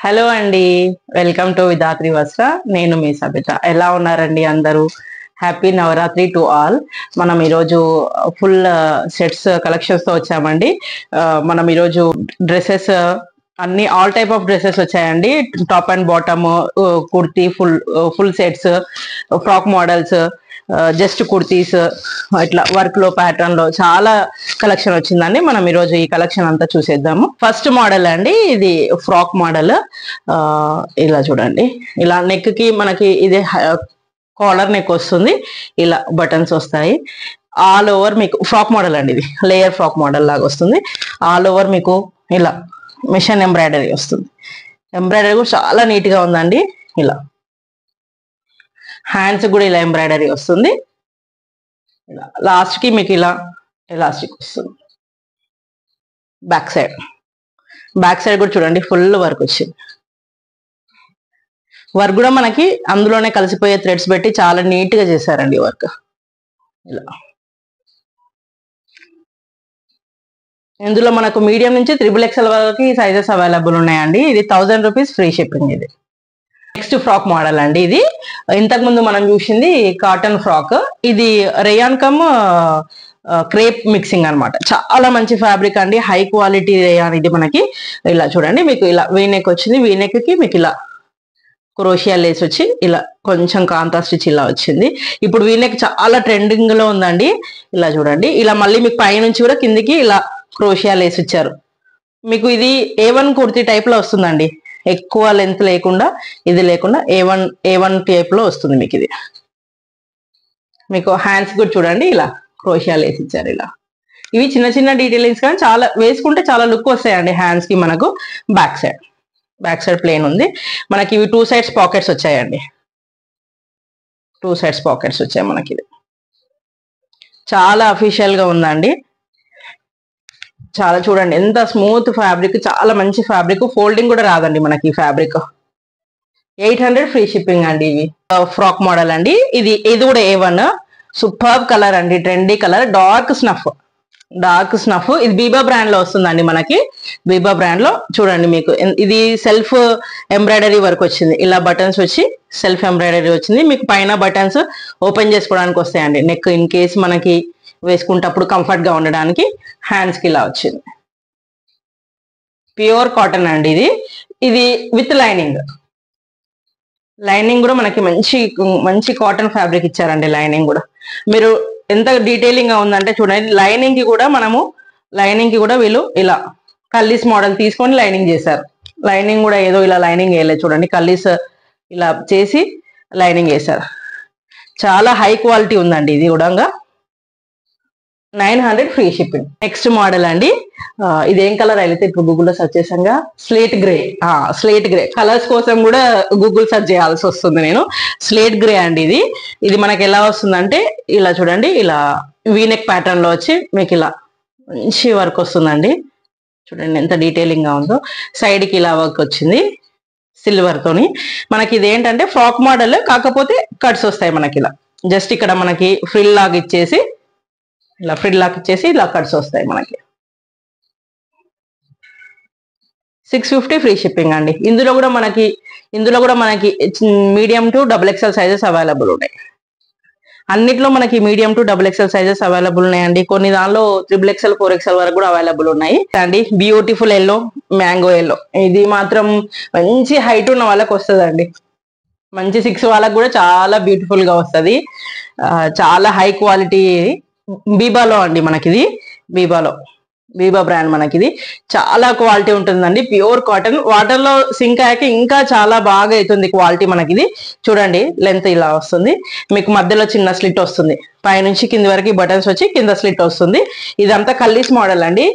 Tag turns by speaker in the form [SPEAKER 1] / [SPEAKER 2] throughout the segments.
[SPEAKER 1] Hello అండి, welcome to Vidhatri వస్త్ర. నేను మీ సబిత. ఎలా ఉన్నారండి అందరూ? Happy Navratri to all. మనం ఈరోజు ఫుల్ సెట్స్ కలెక్షన్స్ తో వచ్చామండి. మనం ఈరోజు డ్రెస్సెస్ అన్ని ఆల్ టైప్ ఆఫ్ డ్రెస్సెస్ వచ్చాయండి. Top and bottom, kurti, full sets, frock models, just kurtis, ఇట్లా వర్క్ లో ప్యాటర్న్ లో చాలా కలెక్షన్ వచ్చిందండి. మనం ఈరోజు ఈ కలెక్షన్ అంతా చూసేద్దాము. ఫస్ట్ మోడల్ అండి, ఇది ఫ్రాక్ మోడల్. ఇలా చూడండి, ఇలా నెక్ కి మనకి ఇది కాలర్ నెక్ వస్తుంది, ఇలా బటన్స్ వస్తాయి. ఆల్ ఓవర్ మీకు ఫ్రాక్ మోడల్ అండి, ఇది లేయర్ ఫ్రాక్ మోడల్ లాగా వస్తుంది. ఆల్ ఓవర్ మీకు ఇలా మిషన్ ఎంబ్రాయిడరీ వస్తుంది. ఎంబ్రాయిడరీ కూడా చాలా నీట్ గా ఉందండి. ఇలా హ్యాండ్స్ కూడా ఇలా ఎంబ్రాయిడరీ వస్తుంది. ఇలా లాస్ట్ కి మీకు ఇలా ఎలాస్టిక్ వస్తుంది. బ్యాక్ సైడ్ కూడా చూడండి, ఫుల్ వర్క్ వచ్చింది. వర్క్ కూడా మనకి అందులోనే కలిసిపోయే థ్రెడ్స్ పెట్టి చాలా నీట్ గా చేశారండి వర్క్. ఇలా ఇందులో మనకు మీడియం నుంచి XXL వరకు సైజెస్ అవైలబుల్ ఉన్నాయండి. ఇది 1000 రూపీస్ ఫ్రీ షిప్పింగ్. ఇది నెక్స్ట్ ఫ్రాక్ మోడల్ అండి. ఇది ఇంతకు ముందు మనం చూసింది కాటన్ ఫ్రాక్. ఇది రేయాన్ కమ్ క్రేప్ మిక్సింగ్ అన్నమాట. చాలా మంచి ఫ్యాబ్రిక్ అండి, హై క్వాలిటీ రేయాన్. ఇది మనకి ఇలా చూడండి, మీకు ఇలా వీనెక్ వచ్చింది. వీనెక్ కి మీకు ఇలా క్రోషియా లేస్ వచ్చి ఇలా కొంచెం కాంట్రాస్ట్ స్టిచ్ ఇలా వచ్చింది. ఇప్పుడు వీనెక్ చాలా ట్రెండింగ్ లో ఉందండి. ఇలా చూడండి, ఇలా మళ్ళీ మీకు పైనుంచి కూడా కిందికి ఇలా క్రోషియా లేస్ ఇచ్చారు. మీకు ఇది A1 కుర్తీ టైప్ లో వస్తుందండి. ఎక్కువ లెంత్ లేకుండా, ఇది లేకుండా A1 టైప్ లో వస్తుంది మీకు. ఇది మీకు హ్యాండ్స్ కూడా చూడండి, ఇలా క్రోషియా లేస్ ఇచ్చారు. ఇలా ఇవి చిన్న చిన్న డీటెయిలింగ్స్ కానీ చాలా వేసుకుంటే చాలా లుక్ వస్తాయండి హ్యాండ్స్ కి. మనకు బ్యాక్ సైడ్ ప్లేన్ ఉంది. మనకి ఇవి 2 సైడ్స్ పాకెట్స్ వచ్చాయండి. 2 సైడ్స్ పాకెట్స్ వచ్చాయి మనకి. ఇది చాలా అఫీషియల్ గా ఉందండి. చాలా చూడండి ఎంత స్మూత్ ఫ్యాబ్రిక్, చాలా మంచి ఫ్యాబ్రిక్. ఫోల్డింగ్ కూడా రాదండి మనకి ఈ ఫ్యాబ్రిక్. 800 ఫ్రీ షిప్పింగ్ అండి. ఇవి ఫ్రాక్ మోడల్ అండి. ఇది కూడా A1. సూపర్బ్ కలర్ అండి, ట్రెండీ కలర్, డార్క్ స్నఫ్. ఇది బీబా బ్రాండ్ లో వస్తుందండి మనకి. బీబా బ్రాండ్ లో చూడండి, మీకు ఇది సెల్ఫ్ ఎంబ్రాయిడరీ వర్క్ వచ్చింది. ఇలా బటన్స్ వచ్చి సెల్ఫ్ ఎంబ్రాయిడరీ వచ్చింది. మీకు పైన బటన్స్ ఓపెన్ చేసుకోవడానికి వస్తాయండి. నెక్ ఇన్ కేస్ మనకి వేసుకుంటప్పుడు కంఫర్ట్ గా ఉండడానికి. హ్యాండ్స్ కి ఇలా వచ్చింది. ప్యూర్ కాటన్ అండి. ఇది విత్ లైనింగ్ కూడా మనకి మంచి కాటన్ ఫ్యాబ్రిక్ ఇచ్చారండి. లైనింగ్ కూడా మీరు ఎంత డీటెయిలింగ్ గా ఉందంటే చూడండి. లైనింగ్ కి కూడా వీళ్ళు ఇలా కల్లీస్ మోడల్ తీసుకొని లైనింగ్ చేశారు. లైనింగ్ కూడా ఏదో ఇలా లైనింగ్ వేయలేదు చూడండి, కల్లీస్ ఇలా చేసి లైనింగ్ వేశారు. చాలా హై క్వాలిటీ ఉందండి. ఇది కూడా 900 ఫ్రీ షిప్పింగ్. నెక్స్ట్ మోడల్ అండి. ఇదేం కలర్ అయితే ఇప్పుడు గూగుల్లో సెర్చ్ చేసాగా, స్లేట్ గ్రే కలర్స్ కోసం కూడా గూగుల్ సెర్చ్ చేయాల్సి వస్తుంది నేను. స్లేట్ గ్రే అండి. ఇది మనకి ఎలా వస్తుందంటే ఇలా చూడండి, ఇలా వీనెక్ ప్యాటర్న్ లో వచ్చి మీకు ఇలా మంచి వర్క్ వస్తుందండి. చూడండి ఎంత డీటెయిలింగ్ గా ఉందో. సైడ్ కి ఇలా వర్క్ వచ్చింది సిల్వర్ తోని. మనకి ఇది ఏంటంటే ఫ్రాక్ మోడల్, కాకపోతే కట్స్ వస్తాయి మనకి. ఇలా జస్ట్ ఇక్కడ మనకి ఫ్రిల్ లాగా ఇచ్చేసి ఇలా కట్స్ వస్తాయి మనకి. 650 ఫ్రీ షిప్పింగ్ అండి. ఇందులో కూడా మనకి medium to XXL sizes available ఉన్నాయి. అన్నిట్లో మనకి medium to XXL sizes available ఉన్నాయండి. కొన్ని దానిలో XXL 4XL వరకు కూడా అవైలబుల్ ఉన్నాయి అండి. Beautiful yellow, mango yellow. ఇది మాత్రం మంచి హైట్ ఉన్న వాళ్ళకి వస్తుందండి. మంచి 6 వాళ్ళకి కూడా చాలా బ్యూటిఫుల్ గా వస్తుంది. చాలా హై క్వాలిటీ బీబాలో అండి మనకి. ఇది బీబా బ్రాండ్ మనకి. ఇది చాలా క్వాలిటీ ఉంటుందండి. Pure cotton. వాటర్ లో సింక్ అయ్యాక ఇంకా చాలా బాగా అవుతుంది క్వాలిటీ మనకి. ఇది చూడండి, లెంత్ ఇలా వస్తుంది. మీకు మధ్యలో చిన్న స్లిట్ వస్తుంది. పైనుంచి కింది వరకు బటన్స్ వచ్చి కింద స్లిట్ వస్తుంది. ఇదంతా కల్లీస్ మోడల్ అండి.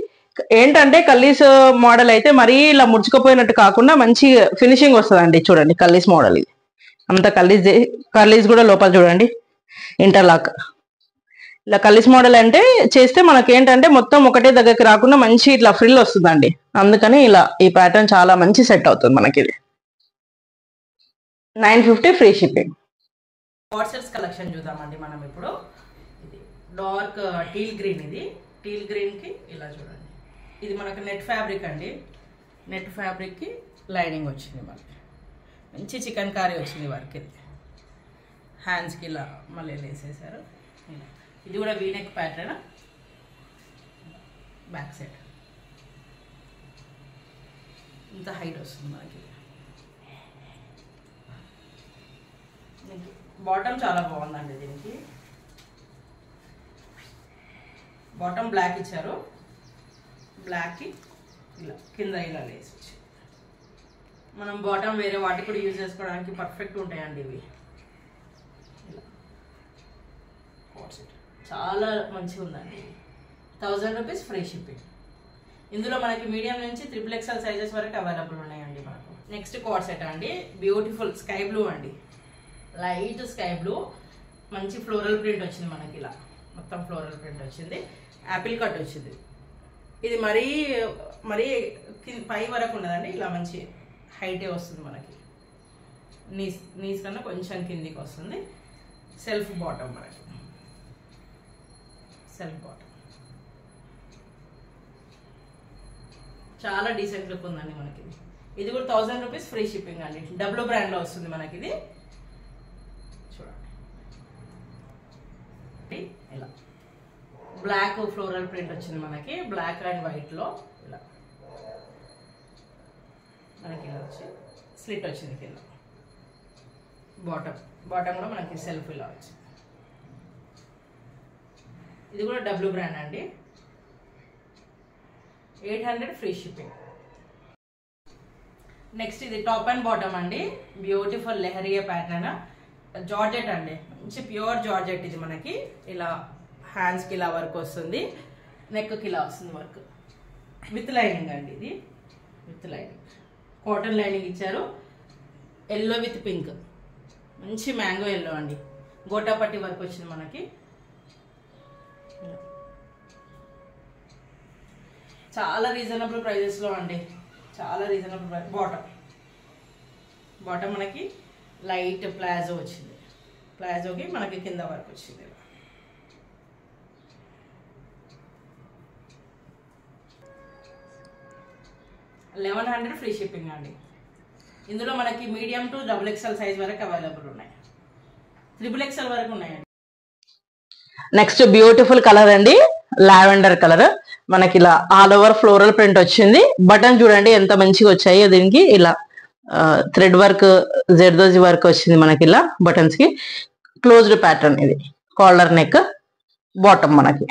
[SPEAKER 1] ఏంటంటే కల్లీస్ మోడల్ అయితే మరీ ఇలా ముడుచుకుపోయినట్టు కాకుండా మంచి ఫినిషింగ్ వస్తుందండి. చూడండి కల్లీస్ మోడల్. ఇది అంతా కల్లీస్ కూడా లోపల చూడండి ఇంటర్లాక్. ఇలా కల్లీస్ మోడల్ అంటే చేస్తే మనకి ఏంటంటే మొత్తం ఒకటే దగ్గరికి రాకుండా మంచి ఇట్లా ఫ్రిల్ వస్తుందండి. అందుకని ఇలా ఈ ప్యాటర్న్ చాలా మంచి సెట్ అవుతుంది మనకి. ఇది 950 ఫ్రీ షిప్పింగ్. వాట్సాప్స్ కలెక్షన్ చూద్దామండి మనం ఇప్పుడు. ఇది డార్క్ టీల్ గ్రీన్. ఇది టీల్ గ్రీన్ కి ఇలా చూడండి, ఇది మనకు నెట్ ఫ్యాబ్రిక్ అండి. నెట్ ఫ్యాబ్రిక్ కి లైనింగ్ వచ్చింది మనకి, మంచి చికెన్ కర్రీ వచ్చింది వర్క్. ఇది హ్యాండ్స్కి ఇలా మళ్ళీ వేసేసారు. ఇది కూడా వీనెక్ ప్యాటర్న్, బ్యాక్ సైడ్ ఇంత హైట్ వస్తుంది మనకి. బాటమ్ చాలా బాగుందండి. దీనికి బాటమ్ బ్లాక్ ఇచ్చారు, బ్లాక్కి ఇలా కింద ఇలా లేసి వచ్చి మనం బాటమ్ వేరే వాటికి కూడా యూజ్ చేసుకోవడానికి పర్ఫెక్ట్ ఉంటాయండి ఇవి. చాలా మంచిగా ఉందండి. 1000 రూపీస్ ఫ్రీ షిప్పింగ్. ఇందులో మనకి మీడియం నుంచి XXL సైజెస్ వరకు అవైలబుల్ ఉన్నాయండి మనకు. నెక్స్ట్ కోట్ సెట్ అండి, బ్యూటిఫుల్ స్కై బ్లూ అండి, లైట్ స్కై బ్లూ, మంచి ఫ్లోరల్ ప్రింట్ వచ్చింది మనకి. ఇలా మొత్తం ఫ్లోరల్ ప్రింట్ వచ్చింది, యాపిల్ కట్ వచ్చింది. ఇది మరీ మరీ పై వరకు ఉండదండి, ఇలా మంచి హైటే వస్తుంది మనకి. నీస్ కన్నా కొంచెం కిందికి వస్తుంది. సెల్ఫ్ బాటమ్ మనకి, సెల్ఫ్ బాటమ్ చాలా డీసెంట్ లుక్ ఉందండి మనకి. ఇది కూడా 1000 రూపీస్ ఫ్రీ షిప్పింగ్ అండి. డబ్ల్యూ బ్రాండ్ లో వస్తుంది మనకి. ఇది చూడండి, ఇలా బ్లాక్ ఫ్లోరల్ ప్రింట్ వచ్చింది మనకి, బ్లాక్ అండ్ వైట్ లో ఇలా మనకి ఇలా వచ్చి స్లిట్ వచ్చింది కింద. బాటమ్ కూడా మనకి సెల్ఫ్ ఇలా వచ్చింది. ఇది కూడా డబ్ల్యూ బ్రాండ్ అండి, 800 ఫ్రీ షిప్పింగ్. నెక్స్ట్ ఇది టాప్ అండ్ బాటమ్ అండి, బ్యూటిఫుల్ లెహరియా ప్యాటర్న్, జార్జెట్ అండి, మంచి ప్యూర్ జార్జెట్. ఇది మనకి ఇలా హ్యాండ్స్కి ఇలా వర్క్ వస్తుంది, నెక్కి ఇలా వస్తుంది వర్క్ విత్ లైనింగ్ అండి. ఇది విత్ లైనింగ్, కాటన్ లైనింగ్ ఇచ్చారు. ఎల్లో విత్ పింక్, మంచి మ్యాంగో ఎల్లో అండి, గోటాపట్టి వర్క్ వచ్చింది మనకి. చాలా రీజనబుల్ ప్రైజెస్లో అండి, చాలా రీజనబుల్ ప్రైస్. బాటమ్ మనకి లైట్ ప్లాజో వచ్చింది, ప్లాజోకి మనకి కింద వర్క్ వచ్చింది. 1100 ఫ్రీ షిప్పింగ్ అండి. ఇందులో మనకి మీడియం టు XXL సైజ్ వరకు అవైలబుల్ ఉన్నాయి, XXL వరకు ఉన్నాయండి. నెక్స్ట్ బ్యూటిఫుల్ కలర్ అండి, లావెండర్ కలర్. మనకి ఇలా ఆల్ ఓవర్ ఫ్లోరల్ ప్రింట్ వచ్చింది. బటన్ చూడండి ఎంత మంచిగా వచ్చాయి. దీనికి ఇలా థ్రెడ్ వర్క్, జెర్దోజీ వర్క్ వచ్చింది మనకి ఇలా బటన్స్ కి. క్లోజ్డ్ ప్యాటర్న్, ఇది కాలర్ నెక్, బాటమ్ మనకి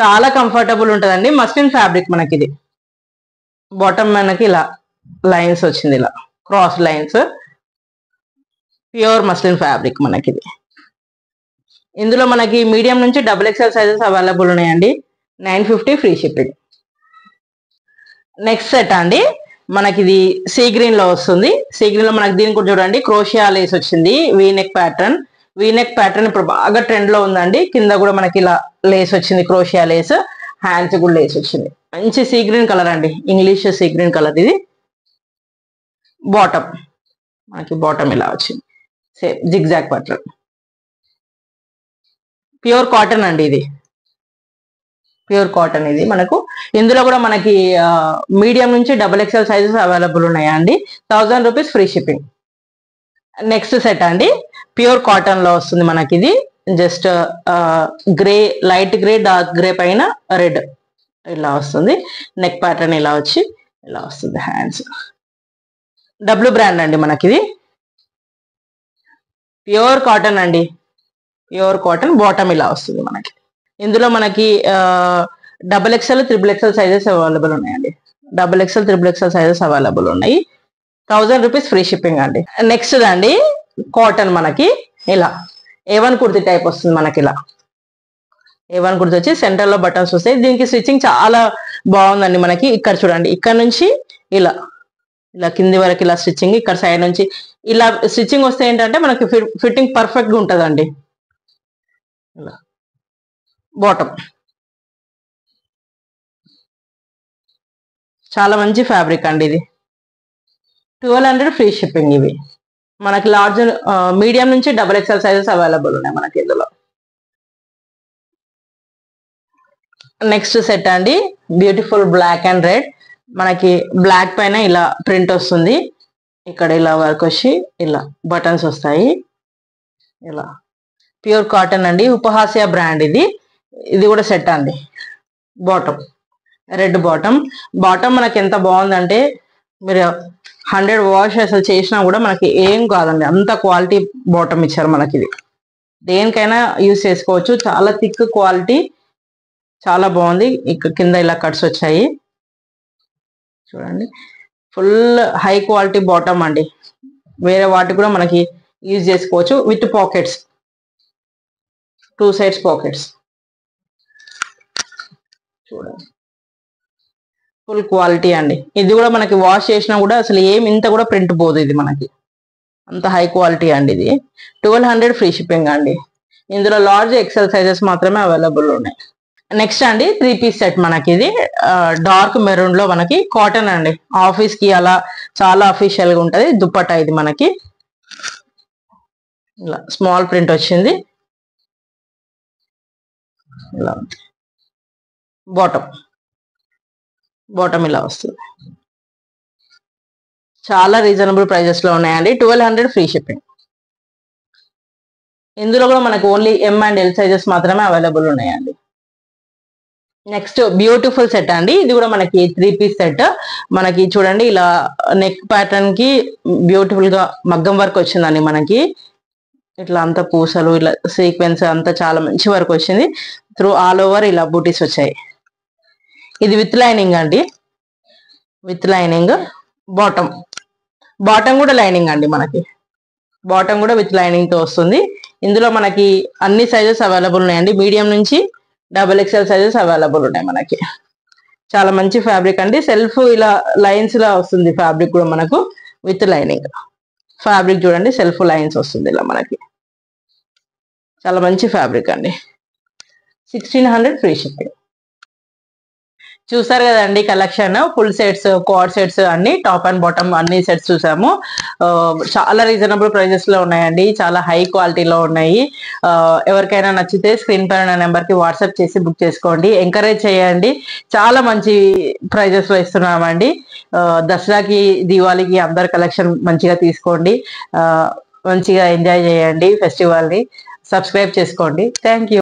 [SPEAKER 1] చాలా కంఫర్టబుల్ ఉంటుందండి. మస్లిన్ ఫ్యాబ్రిక్ మనకి ఇది. బాటమ్ మనకి ఇలా లైన్స్ వచ్చింది, ఇలా cross lines, pure muslin fabric మనకి ఇది. ఇందులో మనకి మీడియం నుంచి XXL సైజెస్ అవైలబుల్ ఉన్నాయండి. 950 ఫ్రీ షిప్పింగ్. నెక్స్ట్ సెట్ అండి, మనకి ఇది సీ గ్రీన్ లో వస్తుంది. సీ గ్రీన్ లో మనకి దీనికి కూడా చూడండి క్రోషియా లేస్ వచ్చింది, వీనెక్ ప్యాటర్న్. వీనెక్ ప్యాటర్న్ ఇప్పుడు బాగా ట్రెండ్ లో ఉందండి. కింద కూడా మనకి ఇలా లేస్ వచ్చింది, క్రోషియా లేస్. హ్యాండ్స్ కూడా లేస్ వచ్చింది. మంచి సీ గ్రీన్ కలర్ అండి, ఇంగ్లీష్ సీ గ్రీన్ కలర్ ఇది. బాటమ్ మనకి బాటమ్ ఇలా వచ్చింది, same zigzag pattern. Pure cotton అండి, ఇది ప్యూర్ కాటన్. ఇది మనకు ఇందులో కూడా మనకి మీడియం నుంచి XXL సైజెస్ అవైలబుల్ ఉన్నాయండి. 1000 rupees free shipping. Next set అండి, ప్యూర్ కాటన్ లో వస్తుంది మనకి. ఇది just grey, light grey, dark grey పైన రెడ్ ఇలా వస్తుంది. నెక్ ప్యాటర్న్ ఇలా వచ్చి ఇలా వస్తుంది. హ్యాండ్స్ డబ్ల్యూ బ్రాండ్ అండి మనకి. ఇది ప్యూర్ కాటన్ అండి, ప్యూర్ కాటన్. బాటమ్ ఇలా వస్తుంది మనకి. ఇందులో మనకి XXL, XXL సైజెస్ అవైలబుల్ ఉన్నాయండి. XXL, XXL సైజెస్ అవైలబుల్ ఉన్నాయి. 1000 రూపీస్ ఫ్రీ షిప్పింగ్ అండి. నెక్స్ట్ అండి కాటన్ మనకి ఇలా A1 కుర్తి టైప్ వస్తుంది మనకి. ఇలా A1 కుర్తి వచ్చి సెంటర్ లో బటన్స్ వస్తాయి. దీనికి స్టిచ్చింగ్ చాలా బాగుందండి మనకి. ఇక్కడ చూడండి, ఇక్కడ నుంచి ఇలా ఇలా కింది వరకు ఇలా స్టిచ్చింగ్, ఇక్కడ సైడ్ నుంచి ఇలా స్టిచ్చింగ్ వస్తే ఏంటంటే మనకి ఫిట్టింగ్ పర్ఫెక్ట్ గా ఉంటుందండి. ఇలా బాటమ్ చాలా మంచి ఫ్యాబ్రిక్ అండి ఇది. 1200 ఫ్రీ షిప్పింగ్. ఇవి మనకి లార్జ్, మీడియం నుంచి XXL సైజెస్ అవైలబుల్ ఉన్నాయి మనకి ఇందులో. నెక్స్ట్ సెట్ అండి, బ్యూటిఫుల్ బ్లాక్ అండ్ రెడ్. మనకి బ్లాక్ పైన ఇలా ప్రింట్ వస్తుంది, ఇక్కడ ఇలా వర్క్ వచ్చి ఇలా బటన్స్ వస్తాయి. ఇలా ప్యూర్ కాటన్ అండి, ఉపహాస్య బ్రాండ్ ఇది. ఇది కూడా సెట్ అండి. Bottom red bottom. బాటమ్ మనకి ఎంత బాగుందంటే మీరు 100 వాష్ అసలు చేసినా కూడా మనకి ఏం కాదండి, అంత క్వాలిటీ బాటమ్ ఇచ్చారు మనకి. ఇది దేనికైనా యూజ్ చేసుకోవచ్చు, చాలా థిక్ క్వాలిటీ, చాలా బాగుంది. ఇక్కడ కింద ఇలా కట్స్ వచ్చాయి చూడండి. ఫుల్ హై క్వాలిటీ బాటమ్ అండి. వేరే వాటి కూడా మనకి యూజ్ చేసుకోవచ్చు విత్ పాకెట్స్, 2 సైడ్స్ పాకెట్స్ చూడండి. ఫుల్ క్వాలిటీ అండి. ఇది కూడా మనకి వాష్ చేసినా కూడా అసలు ఏం ఇంత కూడా ప్రింట్ పోదు, ఇది మనకి అంత హై క్వాలిటీ అండి. ఇది 1200 ఫ్రీ షిప్పింగ్ అండి. ఇందులో లార్జ్ ఎక్సెల్ సైజెస్ మాత్రమే అవైలబుల్ ఉన్నాయి. నెక్స్ట్ అండి 3 పీస్ సెట్. మనకి ఇది డార్క్ మెరూన్ లో మనకి కాటన్ అండి. ఆఫీస్ కి అలా చాలా అఫీషియల్ గా ఉంటది. దుప్పట్టా ఇది మనకి ఇలా స్మాల్ ప్రింట్ వచ్చింది. ఇలా బాటమ్ ఇలా వస్తుంది. చాలా రీజనబుల్ ప్రైజెస్ లో ఉన్నాయండి. 1200 ఫ్రీ షిప్పింగ్. ఇందులో కూడా మనకు only M and L sizes మాత్రమే అవైలబుల్ ఉన్నాయండి. నెక్స్ట్ బ్యూటిఫుల్ సెట్ అండి. ఇది కూడా మనకి 3 పీస్ సెట్. మనకి చూడండి ఇలా నెక్ ప్యాటర్న్ కి బ్యూటిఫుల్ గా మగ్గం వర్క్ వచ్చిందండి. మనకి ఇట్లా అంతా పూసలు ఇలా సీక్వెన్స్ అంతా చాలా మంచి వర్క్ వచ్చింది. త్రూ ఆల్ ఓవర్ ఇలా బూటీస్ వచ్చాయి. ఇది విత్ లైనింగ్ అండి, విత్ లైనింగ్. బాటమ్ కూడా లైనింగ్ అండి. మనకి బాటమ్ కూడా విత్ లైనింగ్ తో వస్తుంది. ఇందులో మనకి అన్ని సైజెస్ అవైలబుల్ ఉన్నాయండి. మీడియం నుంచి XXL సైజెస్ అవైలబుల్ ఉన్నాయి మనకి. చాలా మంచి ఫ్యాబ్రిక్ అండి. సెల్ఫ్ ఇలా లైన్స్ లా వస్తుంది ఫ్యాబ్రిక్ కూడా మనకు విత్ లైనింగ్. ఫ్యాబ్రిక్ చూడండి, సెల్ఫ్ లైన్స్ వస్తుంది ఇలా మనకి. చాలా మంచి ఫ్యాబ్రిక్ అండి. 1600 ఫ్రీ షిప్పింగ్. చూసారు కదండి collection. Full sets, quad sets అన్ని టాప్ అండ్ బాటమ్ అన్ని సెట్స్ చూసాము. చాలా రీజనబుల్ ప్రైజెస్ లో ఉన్నాయండి. చాలా హై క్వాలిటీలో ఉన్నాయి. ఎవరికైనా నచ్చితే స్క్రీన్ పైన నెంబర్ కి వాట్సాప్ చేసి బుక్ చేసుకోండి. ఎంకరేజ్ చేయండి. చాలా మంచి ప్రైజెస్ లో ఇస్తున్నామండి. దసరాకి, దీవాళికి అందరు కలెక్షన్ మంచిగా తీసుకోండి. మంచిగా ఎంజాయ్ చేయండి ఫెస్టివల్ ని. సబ్స్క్రైబ్ చేసుకోండి. Thank you.